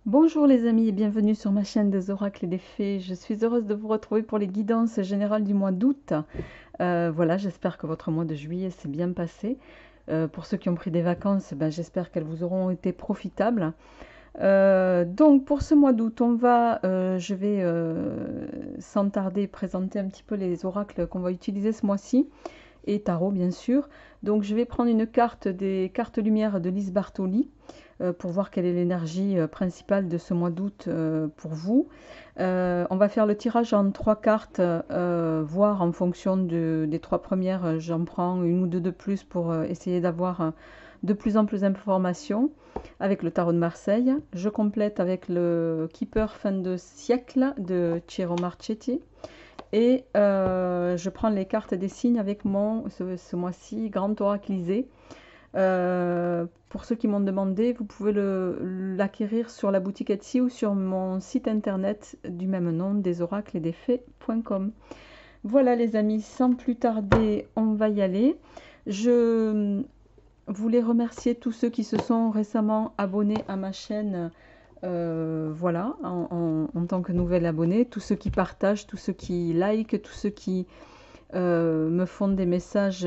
Bonjour les amis et bienvenue sur ma chaîne des oracles et des fées. Je suis heureuse de vous retrouver pour les guidances générales du mois d'août. Voilà, j'espère que votre mois de juillet s'est bien passé. Pour ceux qui ont pris des vacances, j'espère qu'elles vous auront été profitables. Donc pour ce mois d'août, je vais sans tarder présenter un petit peu les oracles qu'on va utiliser ce mois-ci et tarot bien sûr. Donc je vais prendre une carte des cartes lumière de Lise Bartoli pour voir quelle est l'énergie principale de ce mois d'août pour vous. On va faire le tirage en 3 cartes, voir en fonction des 3 premières, j'en prends une ou deux de plus pour essayer d'avoir de plus en plus d'informations avec le tarot de Marseille. Je complète avec le Keeper fin de siècle de Ciro Marchetti. Et je prends les cartes des signes avec ce mois-ci, Grand Oraclisé. Pour ceux qui m'ont demandé, vous pouvez l'acquérir sur la boutique Etsy ou sur mon site internet du même nom, desoraclesetdesfées.com. Voilà les amis, sans plus tarder, on va y aller. Je voulais remercier tous ceux qui se sont récemment abonnés à ma chaîne, voilà, en tant que nouvel abonné, tous ceux qui partagent, tous ceux qui likent, tous ceux qui me font des messages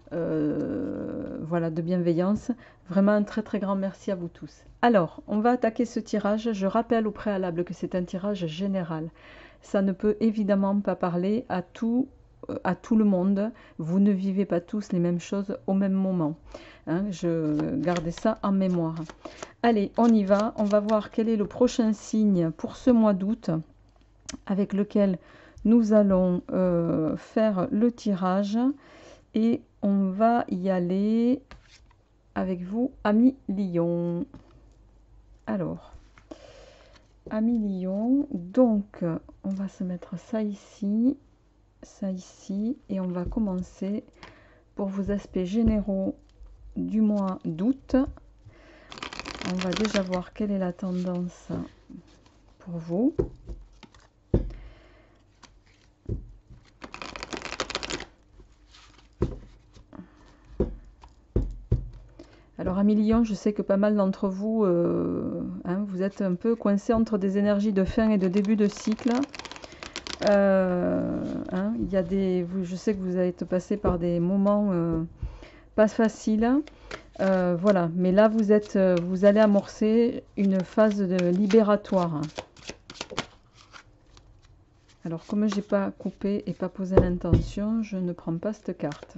voilà, de bienveillance. Vraiment un très très grand merci à vous tous. Alors, on va attaquer ce tirage. Je rappelle au préalable que c'est un tirage général. Ça ne peut évidemment pas parler à tout le monde. Vous ne vivez pas tous les mêmes choses au même moment. Hein, je gardais ça en mémoire. Allez, on y va. On va voir quel est le prochain signe pour ce mois d'août avec lequel nous allons faire le tirage. Et on va y aller avec vous, ami Lion. Alors, ami Lion, donc on va se mettre ça ici, et on va commencer pour vos aspects généraux du mois d'août. On va déjà voir quelle est la tendance pour vous. Alors, amis Lion, je sais que pas mal d'entre vous, vous êtes un peu coincés entre des énergies de fin et de début de cycle. Il y a je sais que vous avez passé par des moments pas faciles. Voilà, mais là, vous allez amorcer une phase libératoire. Alors, comme j'ai pas coupé et pas posé l'intention, je ne prends pas cette carte.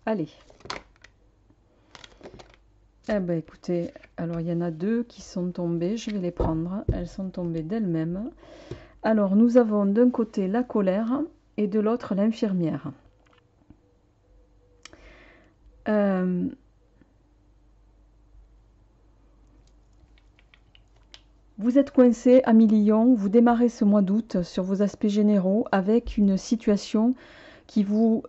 Allez. Eh ben écoutez, alors il y en a deux qui sont tombées, je vais les prendre. Elles sont tombées d'elles-mêmes. Alors nous avons d'un côté la colère et de l'autre l'infirmière. Vous êtes coincé, ami Lion, vous démarrez ce mois d'août sur vos aspects généraux avec une situation qui vous...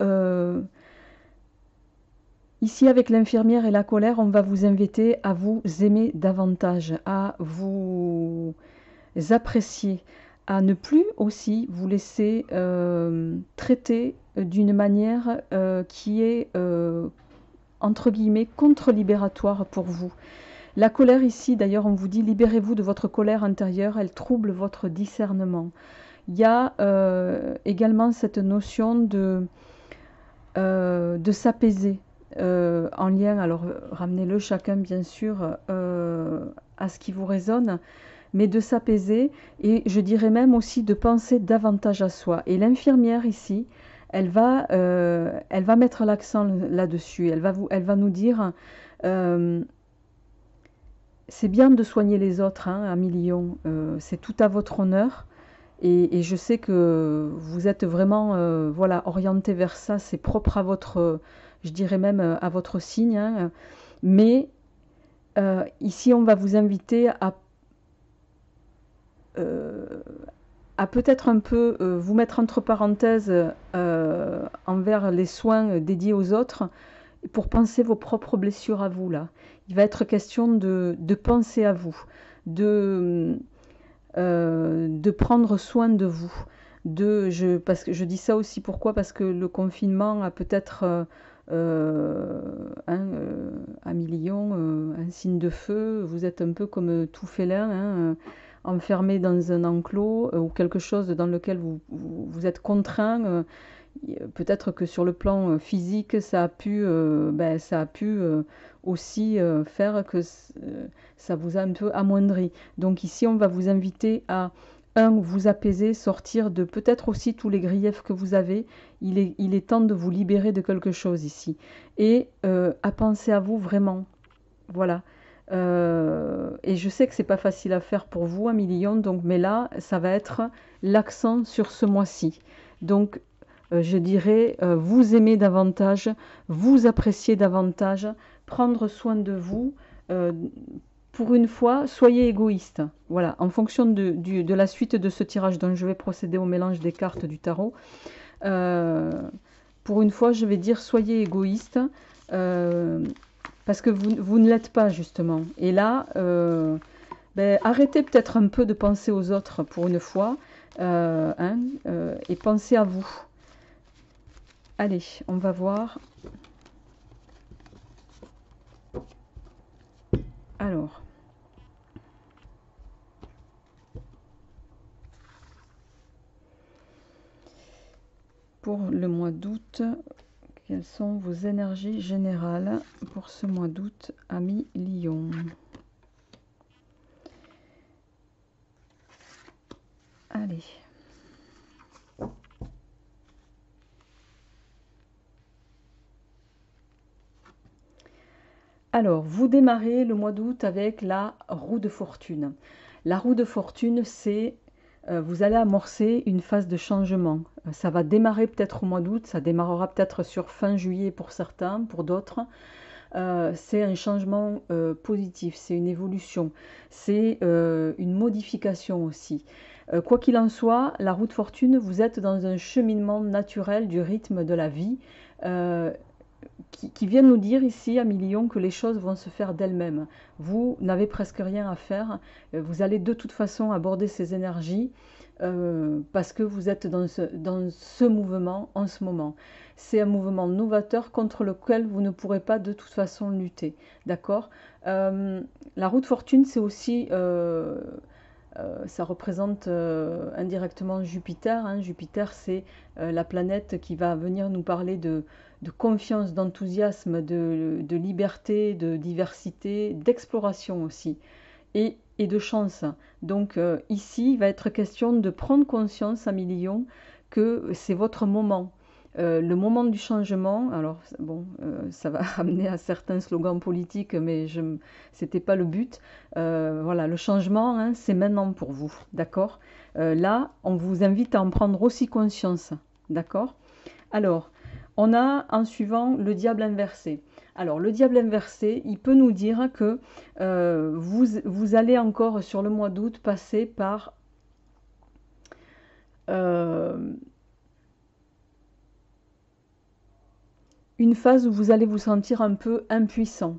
Ici, avec l'infirmière et la colère, on va vous inviter à vous aimer davantage, à vous apprécier, à ne plus aussi vous laisser traiter d'une manière qui est, entre guillemets, contre-libératoire pour vous. La colère ici, d'ailleurs, on vous dit, libérez-vous de votre colère intérieure, elle trouble votre discernement. Il y a également cette notion de s'apaiser en lien, alors ramenez-le chacun bien sûr à ce qui vous résonne, mais de s'apaiser et je dirais même aussi de penser davantage à soi. Et l'infirmière ici, elle va mettre l'accent là-dessus, elle va nous dire... c'est bien de soigner les autres, hein, ami Lion, c'est tout à votre honneur. Et je sais que vous êtes vraiment voilà, orienté vers ça, c'est propre à votre, je dirais même à votre signe. Hein. Mais ici, on va vous inviter à peut-être un peu vous mettre entre parenthèses envers les soins dédiés aux autres pour penser vos propres blessures à vous là. Il va être question de penser à vous, de prendre soin de vous. Parce que je dis ça aussi pourquoi? Parce que le confinement a peut-être un million, un signe de feu. Vous êtes un peu comme tout félin, hein, enfermé dans un enclos ou quelque chose dans lequel vous êtes contraint. Peut-être que sur le plan physique, ça a pu aussi faire que ça vous a un peu amoindri. Donc ici, on va vous inviter à, vous apaiser, sortir de peut-être aussi tous les griefs que vous avez. Il est temps de vous libérer de quelque chose ici. Et à penser à vous vraiment. Voilà. Et je sais que c'est pas facile à faire pour vous, Amélie, donc, mais là, ça va être l'accent sur ce mois-ci. Donc, je dirais, vous aimer davantage, vous apprécier davantage, prendre soin de vous. euh, pour une fois, soyez égoïste. Voilà, en fonction de la suite de ce tirage, dont je vais procéder au mélange des cartes du tarot. euh, pour une fois, je vais dire soyez égoïste, euh, parce que vous ne l'êtes pas, justement. Et là, arrêtez peut-être un peu de penser aux autres pour une fois, et pensez à vous. Allez, on va voir. Alors, pour le mois d'août, quelles sont vos énergies générales pour ce mois d'août, amis Lion? Allez. Alors, vous démarrez le mois d'août avec la roue de fortune. La roue de fortune, c'est vous allez amorcer une phase de changement. Ça va démarrer peut-être au mois d'août, ça démarrera peut-être sur fin juillet pour certains, pour d'autres. C'est un changement positif, c'est une évolution, c'est une modification aussi. Quoi qu'il en soit, la roue de fortune, vous êtes dans un cheminement naturel du rythme de la vie. euh, qui viennent nous dire ici à Million que les choses vont se faire d'elles-mêmes. Vous n'avez presque rien à faire. Vous allez de toute façon aborder ces énergies parce que vous êtes dans ce mouvement en ce moment. C'est un mouvement novateur contre lequel vous ne pourrez pas de toute façon lutter. D'accord. La roue de fortune, c'est aussi... ça représente indirectement Jupiter, hein. Jupiter, c'est la planète qui va venir nous parler de confiance, d'enthousiasme, de liberté, de diversité, d'exploration aussi, et de chance. Donc ici, il va être question de prendre conscience, Amélie Lion, que c'est votre moment. Le moment du changement, alors bon, ça va ramener à certains slogans politiques, mais c'était pas le but. Voilà, le changement, hein, c'est maintenant pour vous, d'accord. Là, on vous invite à en prendre aussi conscience, d'accord. Alors, on a en suivant le diable inversé. Alors, le diable inversé, il peut nous dire que vous allez encore sur le mois d'août passer par euh, une phase où vous allez vous sentir un peu impuissant.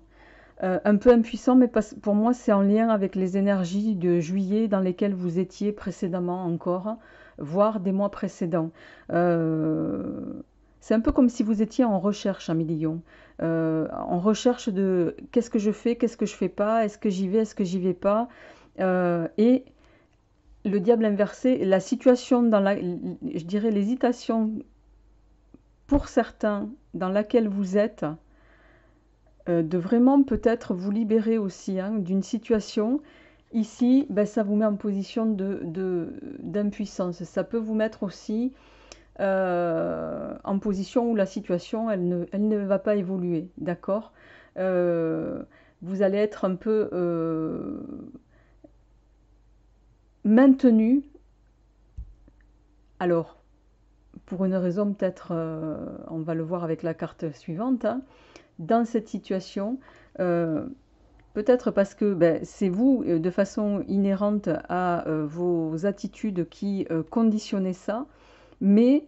Un peu impuissant, mais pour moi, c'est en lien avec les énergies de juillet dans lesquelles vous étiez précédemment encore, voire des mois précédents. Euh, c'est un peu comme si vous étiez en recherche, Amélie Lion. En recherche de qu'est-ce que je fais, qu'est-ce que je fais pas, est-ce que j'y vais, est-ce que j'y vais pas. Et le diable inversé, la situation je dirais l'hésitation pour certains dans laquelle vous êtes, de vraiment peut-être vous libérer aussi, hein, d'une situation. Ici, ça vous met en position d'impuissance. Ça peut vous mettre aussi en position où la situation, elle ne va pas évoluer, d'accord. Vous allez être un peu maintenu. Alors, pour une raison peut-être, on va le voir avec la carte suivante, hein, dans cette situation, euh, peut-être parce que c'est vous, de façon inhérente à vos attitudes qui conditionnez ça, mais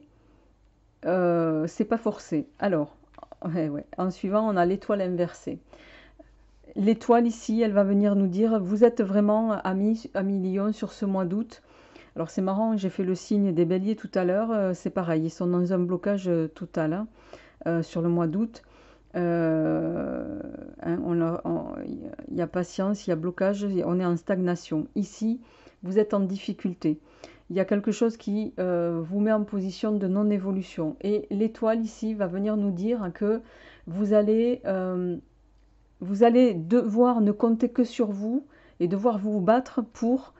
c'est pas forcé. Alors, ouais. En suivant, on a l'étoile inversée. L'étoile ici, elle va venir nous dire, vous êtes vraiment amis Lion sur ce mois d'août. Alors c'est marrant, j'ai fait le signe des béliers tout à l'heure, c'est pareil, ils sont dans un blocage total hein, sur le mois d'août. Hein, il y a patience, il y a blocage, on est en stagnation. Ici, vous êtes en difficulté. Il y a quelque chose qui vous met en position de non-évolution. Et l'étoile ici va venir nous dire que vous allez, vous allez devoir ne compter que sur vous et devoir vous battre pour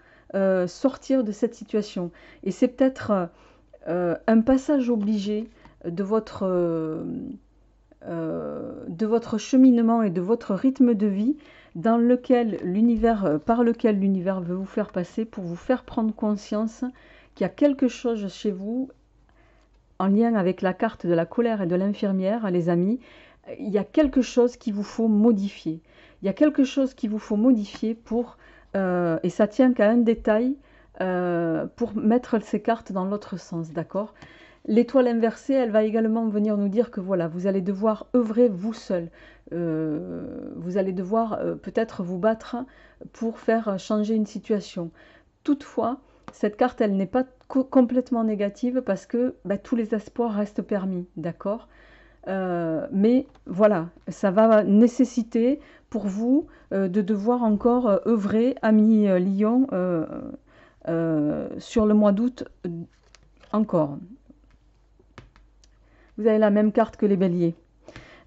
sortir de cette situation. Et c'est peut-être un passage obligé de votre cheminement et de votre rythme de vie dans lequel l'univers, par lequel l'univers veut vous faire passer pour vous faire prendre conscience qu'il y a quelque chose chez vous en lien avec la carte de la colère et de l'infirmière, les amis. Il y a quelque chose qu'il vous faut modifier. Il y a quelque chose qu'il vous faut modifier pour, et ça tient qu'à un détail, pour mettre ces cartes dans l'autre sens, d'accord? L'étoile inversée, elle va également venir nous dire que voilà, vous allez devoir œuvrer vous seul. Vous allez devoir peut-être vous battre pour faire changer une situation. Toutefois, cette carte, elle n'est pas complètement négative parce que bah, tous les espoirs restent permis, d'accord? Mais voilà, ça va nécessiter pour vous de devoir encore œuvrer, ami Lion, sur le mois d'août encore. Vous avez la même carte que les béliers.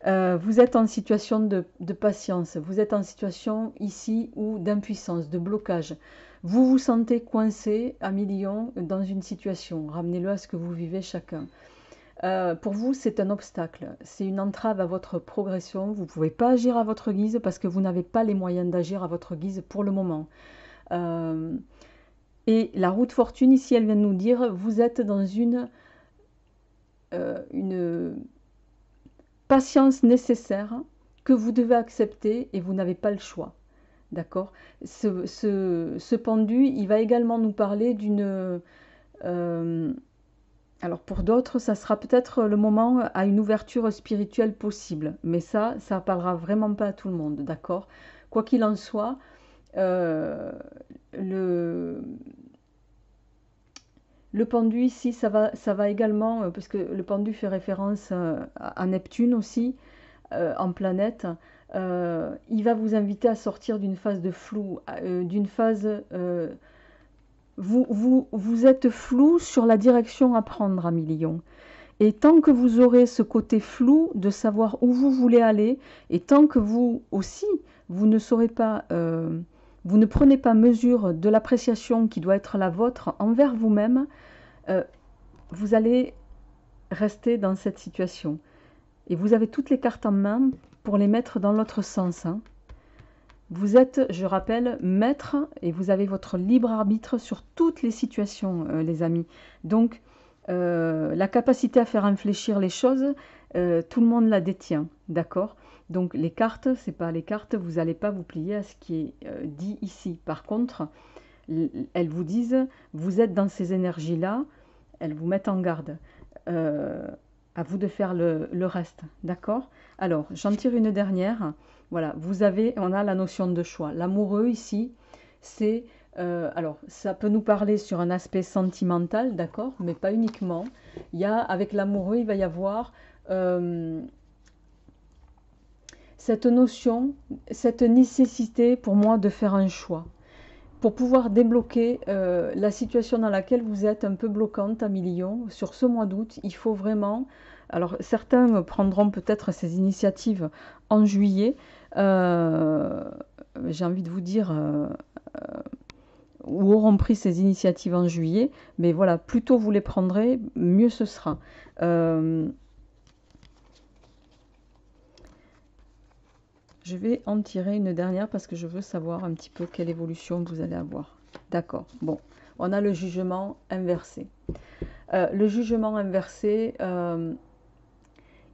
Vous êtes en situation de patience, vous êtes en situation ici ou d'impuissance, de blocage. Vous vous sentez coincé à millions dans une situation. Ramenez-le à ce que vous vivez chacun. Pour vous, c'est un obstacle, c'est une entrave à votre progression. Vous ne pouvez pas agir à votre guise parce que vous n'avez pas les moyens d'agir à votre guise pour le moment. Et la route fortune, ici, elle vient de nous dire, vous êtes dans une patience nécessaire que vous devez accepter et vous n'avez pas le choix. D'accord? Ce pendu, il va également nous parler d'une... alors pour d'autres, ça sera peut-être le moment à une ouverture spirituelle possible. Mais ça parlera vraiment pas à tout le monde. D'accord? Quoi qu'il en soit, le pendu ici, ça va également, parce que le pendu fait référence à Neptune aussi, en planète. Il va vous inviter à sortir d'une phase de flou, d'une phase... vous êtes flou sur la direction à prendre, ami Lion. Et tant que vous aurez ce côté flou de savoir où vous voulez aller, et tant que vous aussi, vous ne saurez pas... vous ne prenez pas mesure de l'appréciation qui doit être la vôtre envers vous-même, vous allez rester dans cette situation. Et vous avez toutes les cartes en main pour les mettre dans l'autre sens. Hein. Vous êtes, je rappelle, maître et vous avez votre libre arbitre sur toutes les situations, les amis. Donc, la capacité à faire infléchir les choses, tout le monde la détient, d'accord? Donc, les cartes, c'est pas les cartes, vous n'allez pas vous plier à ce qui est dit ici. Par contre, elles vous disent, vous êtes dans ces énergies-là, elles vous mettent en garde. À vous de faire le reste, d'accord? Alors, j'en tire une dernière. Voilà, on a la notion de choix. L'amoureux ici, c'est... alors, ça peut nous parler sur un aspect sentimental, d'accord? Mais pas uniquement. Avec l'amoureux, il va y avoir cette notion, cette nécessité pour moi de faire un choix. Pour pouvoir débloquer la situation dans laquelle vous êtes un peu bloquante à Lion, sur ce mois d'août, il faut vraiment... Alors certains prendront peut-être ces initiatives en juillet, j'ai envie de vous dire, ou auront pris ces initiatives en juillet, mais voilà, plus tôt vous les prendrez, mieux ce sera. Je vais en tirer une dernière parce que je veux savoir un petit peu quelle évolution vous allez avoir. D'accord, bon, on a le jugement inversé. Le jugement inversé,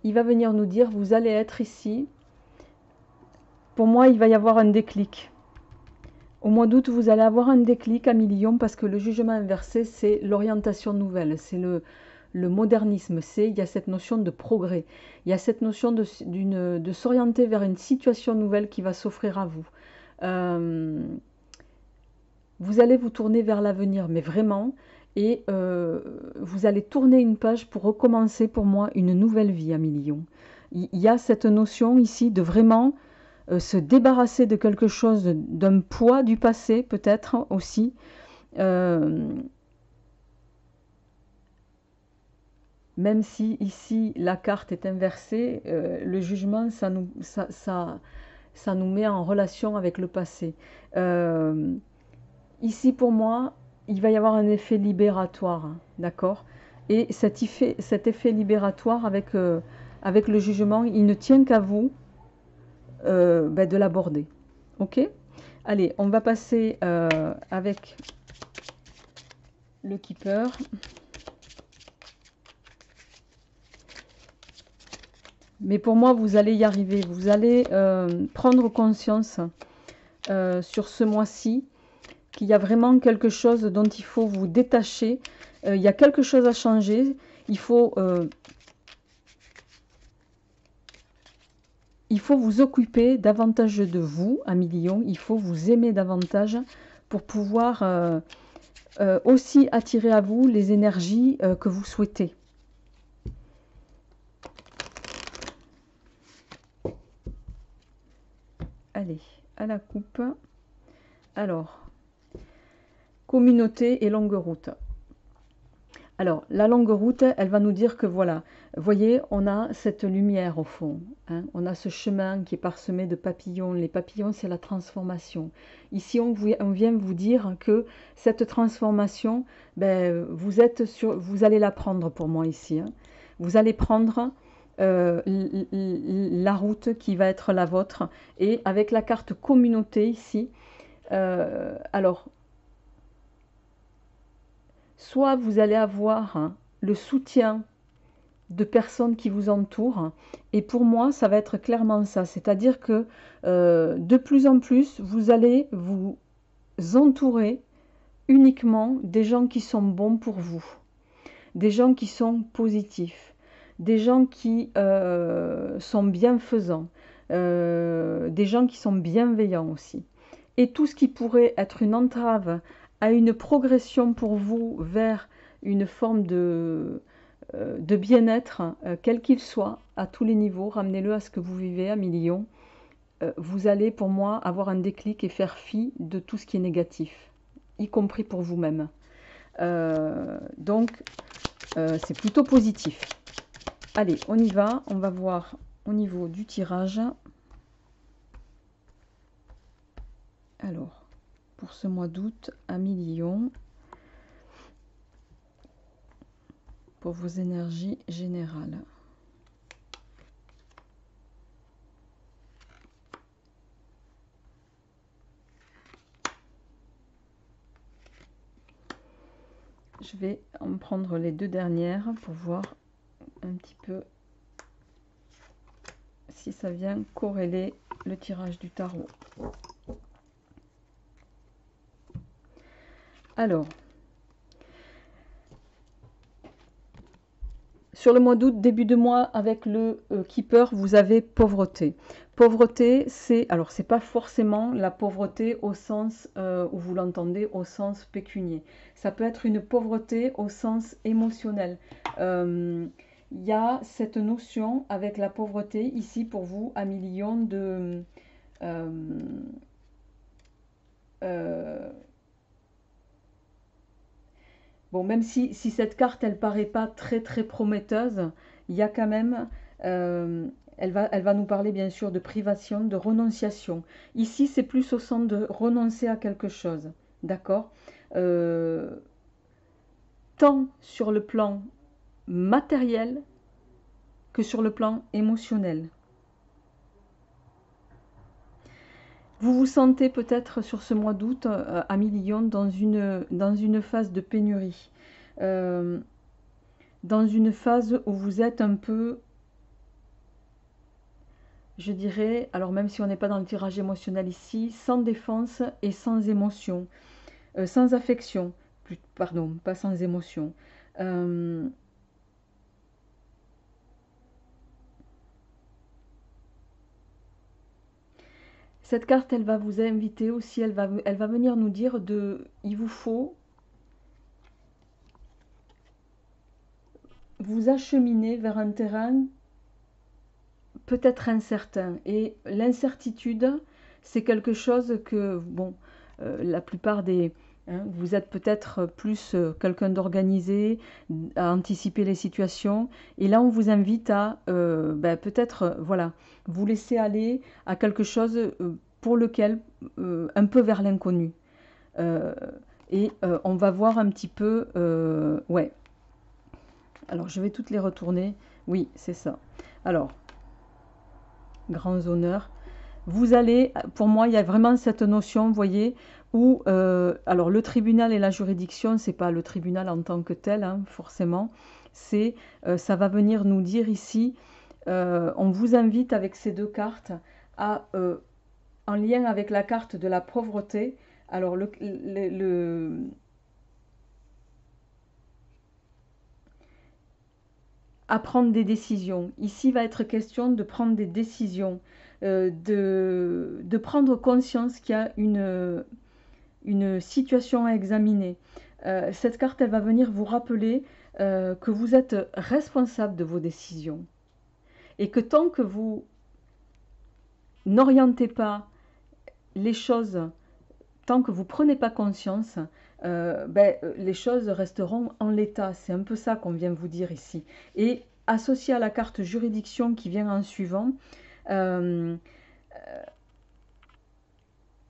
il va venir nous dire, vous allez être ici. Pour moi, il va y avoir un déclic. Au mois d'août, vous allez avoir un déclic à Lion parce que le jugement inversé, c'est l'orientation nouvelle, c'est le modernisme, il y a cette notion de progrès, il y a cette notion de s'orienter vers une situation nouvelle qui va s'offrir à vous. vous allez vous tourner vers l'avenir, mais vraiment, et vous allez tourner une page pour recommencer pour moi une nouvelle vie à millions. Il y a cette notion ici de vraiment se débarrasser de quelque chose, d'un poids du passé peut-être aussi. Même si ici la carte est inversée, le jugement, ça nous met en relation avec le passé. Euh, Ici, pour moi, il va y avoir un effet libératoire, hein, d'accord? Et cet effet libératoire avec le jugement, il ne tient qu'à vous ben, de l'aborder. Ok? Allez, on va passer avec le keeper. Mais pour moi, vous allez y arriver. Vous allez prendre conscience sur ce mois-ci qu'il y a vraiment quelque chose dont il faut vous détacher. Il y a quelque chose à changer. Il faut vous occuper davantage de vous, à millions. Il faut vous aimer davantage pour pouvoir aussi attirer à vous les énergies que vous souhaitez. Allez, à la coupe. Alors, communauté et longue route. Alors, la longue route, elle va nous dire que voilà, vous voyez, on a cette lumière au fond, hein, on a ce chemin qui est parsemé de papillons. Les papillons, c'est la transformation. Ici, on vient vous dire que cette transformation, ben, vous allez la prendre pour moi ici, hein. Vous allez prendre la route qui va être la vôtre. Et avec la carte communauté ici, alors, soit vous allez avoir hein, le soutien de personnes qui vous entourent, et pour moi ça va être clairement ça, c'est-à-dire que de plus en plus vous allez vous entourer uniquement des gens qui sont bons pour vous, des gens qui sont positifs, des gens qui sont bienfaisants, des gens qui sont bienveillants aussi. Et tout ce qui pourrait être une entrave à une progression pour vous vers une forme de bien-être, quel qu'il soit, à tous les niveaux, ramenez-le à ce que vous vivez à millions, vous allez pour moi avoir un déclic et faire fi de tout ce qui est négatif, y compris pour vous-même. Donc, c'est plutôt positif. Allez, on y va, on va voir au niveau du tirage. Alors, pour ce mois d'août, à millions, pour vos énergies générales. Je vais en prendre les deux dernières pour voir un petit peu si ça vient corréler le tirage du tarot. Alors, sur le mois d'août, début de mois, avec le keeper, vous avez pauvreté. Pauvreté, alors c'est pas forcément la pauvreté au sens où vous l'entendez, au sens pécunier. Ça peut être une pauvreté au sens émotionnel. Il y a cette notion avec la pauvreté ici pour vous à millions de bon, même si cette carte, elle paraît pas très très prometteuse, il y a quand même, elle va nous parler bien sûr de privation, de renonciation. Ici, c'est plus au sens de renoncer à quelque chose, d'accord? Tant sur le plan matériel que sur le plan émotionnel. Vous vous sentez peut-être sur ce mois d'août à millions dans une phase de pénurie. Dans une phase où vous êtes un peu, je dirais, alors même si on n'est pas dans le tirage émotionnel ici, sans défense et sans émotion, sans affection, pardon, pas sans émotion. Cette carte, elle va vous inviter aussi, elle va venir nous dire il vous faut vous acheminer vers un terrain peut-être incertain. Et l'incertitude, c'est quelque chose que, bon, la plupart des... hein, vous êtes peut-être plus quelqu'un d'organisé, à anticiper les situations. Et là, on vous invite à ben, peut-être, voilà, vous laisser aller à quelque chose pour lequel, un peu vers l'inconnu. Euh, on va voir un petit peu, ouais. Alors, je vais toutes les retourner. Oui, c'est ça. Alors, grands honneurs. Vous allez, pour moi, il y a vraiment cette notion, vous voyez, où, alors le tribunal et la juridiction, c'est pas le tribunal en tant que tel, hein, forcément, c'est, ça va venir nous dire ici, on vous invite avec ces deux cartes à, en lien avec la carte de la pauvreté, alors à prendre des décisions. Ici va être question de prendre des décisions, de prendre conscience qu'il y a une situation à examiner. Cette carte, elle va venir vous rappeler que vous êtes responsable de vos décisions et que tant que vous n'orientez pas les choses, tant que vous ne prenez pas conscience, les choses resteront en l'état. C'est un peu ça qu'on vient vous dire ici. Et associé à la carte juridiction qui vient en suivant, euh,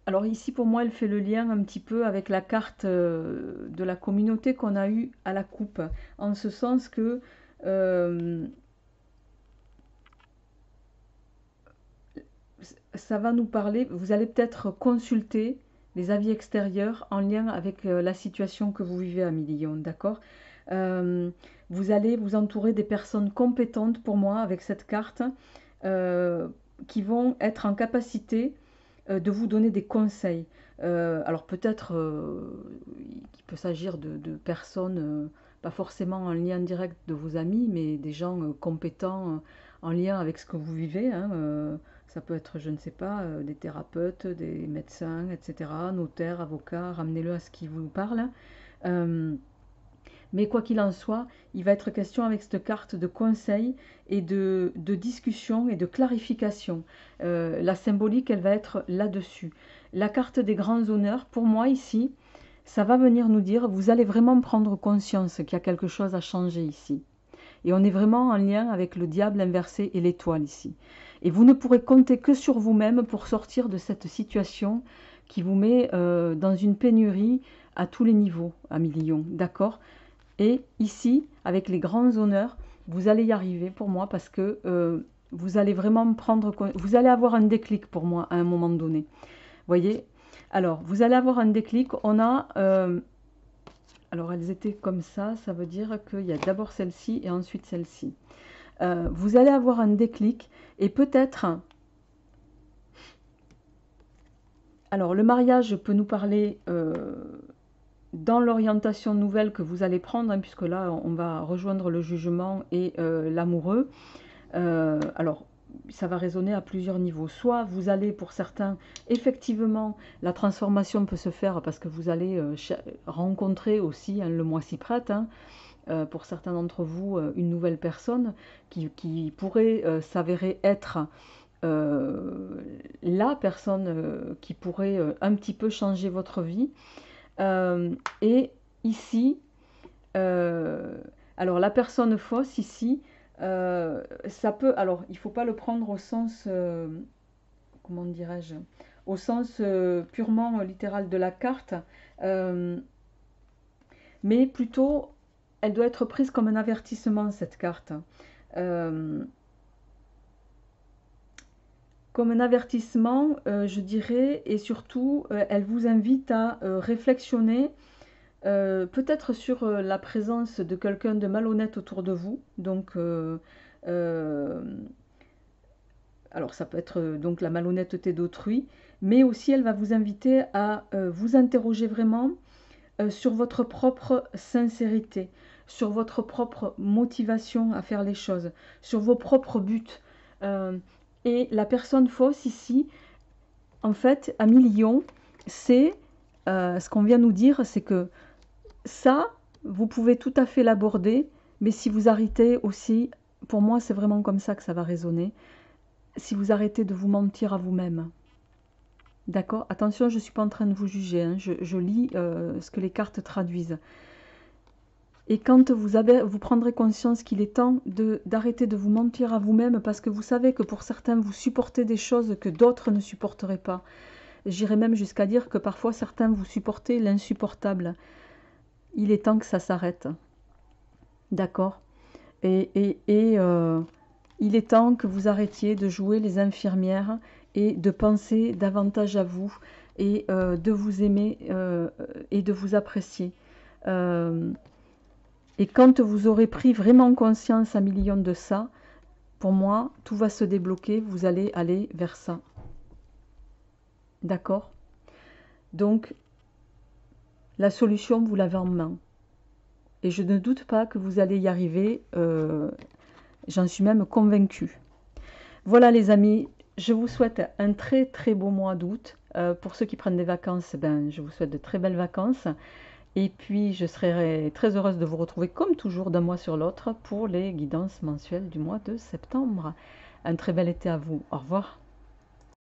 alors ici pour moi elle fait le lien un petit peu avec la carte de la communauté qu'on a eue à la coupe, en ce sens que ça va nous parler, vous allez peut-être consulter les avis extérieurs en lien avec la situation que vous vivez à Million, d'accord. Euh, Vous allez vous entourer des personnes compétentes pour moi avec cette carte euh, qui vont être en capacité de vous donner des conseils. Alors peut-être qu'il peut s'agir de personnes, pas forcément en lien direct de vos amis, mais des gens compétents en lien avec ce que vous vivez, hein, ça peut être, je ne sais pas, des thérapeutes, des médecins, etc., notaires, avocats, ramenez-le à ce qui vous parle. Euh, mais quoi qu'il en soit, il va être question avec cette carte de conseil et de discussion et de clarification. La symbolique, elle va être là-dessus. La carte des grands honneurs, pour moi ici, ça va venir nous dire, vous allez vraiment prendre conscience qu'il y a quelque chose à changer ici. Et on est vraiment en lien avec le diable inversé et l'étoile ici. Et vous ne pourrez compter que sur vous-même pour sortir de cette situation qui vous met dans une pénurie à tous les niveaux, à millions, d'accord. Et ici, avec les grands honneurs, vous allez y arriver pour moi parce que vous allez vraiment prendre, vous allez avoir un déclic pour moi à un moment donné. Voyez. Alors, vous allez avoir un déclic. On a, alors elles étaient comme ça veut dire qu'il y a d'abord celle-ci et ensuite celle-ci. Vous allez avoir un déclic et peut-être, alors le mariage peut nous parler dans l'orientation nouvelle que vous allez prendre, hein, puisque là on va rejoindre le jugement et l'amoureux. Alors ça va résonner à plusieurs niveaux. Soit vous allez, pour certains, effectivement, la transformation peut se faire parce que vous allez rencontrer aussi, hein, le mois s'y prête, hein, pour certains d'entre vous, une nouvelle personne qui pourrait s'avérer être la personne qui pourrait un petit peu changer votre vie. Et ici, euh, alors la personne fausse ici, ça peut, alors il ne faut pas le prendre au sens, comment dirais-je, au sens purement littéral de la carte, euh, mais plutôt elle doit être prise comme un avertissement, cette carte. Euh, Comme un avertissement, je dirais, et surtout, elle vous invite à réflexionner peut-être sur la présence de quelqu'un de malhonnête autour de vous. Donc, euh, alors ça peut être donc la malhonnêteté d'autrui, mais aussi elle va vous inviter à vous interroger vraiment sur votre propre sincérité, sur votre propre motivation à faire les choses, sur vos propres buts. Euh, et la personne fausse ici, en fait, à millions, c'est ce qu'on vient nous dire, c'est que ça, vous pouvez tout à fait l'aborder, mais si vous arrêtez aussi, pour moi, c'est vraiment comme ça que ça va résonner, si vous arrêtez de vous mentir à vous-même. D'accord? Attention, je ne suis pas en train de vous juger, hein, je lis ce que les cartes traduisent. Et quand vous prendrez conscience qu'il est temps d'arrêter de vous mentir à vous-même, parce que vous savez que pour certains, vous supportez des choses que d'autres ne supporteraient pas. J'irais même jusqu'à dire que parfois, certains vous supportez l'insupportable. Il est temps que ça s'arrête. D'accord? Et il est temps que vous arrêtiez de jouer les infirmières et de penser davantage à vous et de vous aimer et de vous apprécier. Euh, et quand vous aurez pris vraiment conscience à millions de ça, pour moi, tout va se débloquer, vous allez aller vers ça. D'accord? Donc, la solution, vous l'avez en main. Et je ne doute pas que vous allez y arriver, j'en suis même convaincue. Voilà les amis, je vous souhaite un très très beau mois d'août. Pour ceux qui prennent des vacances, ben, je vous souhaite de très belles vacances. Et puis je serai très heureuse de vous retrouver comme toujours d'un mois sur l'autre pour les guidances mensuelles du mois de septembre. Un très bel été à vous. Au revoir.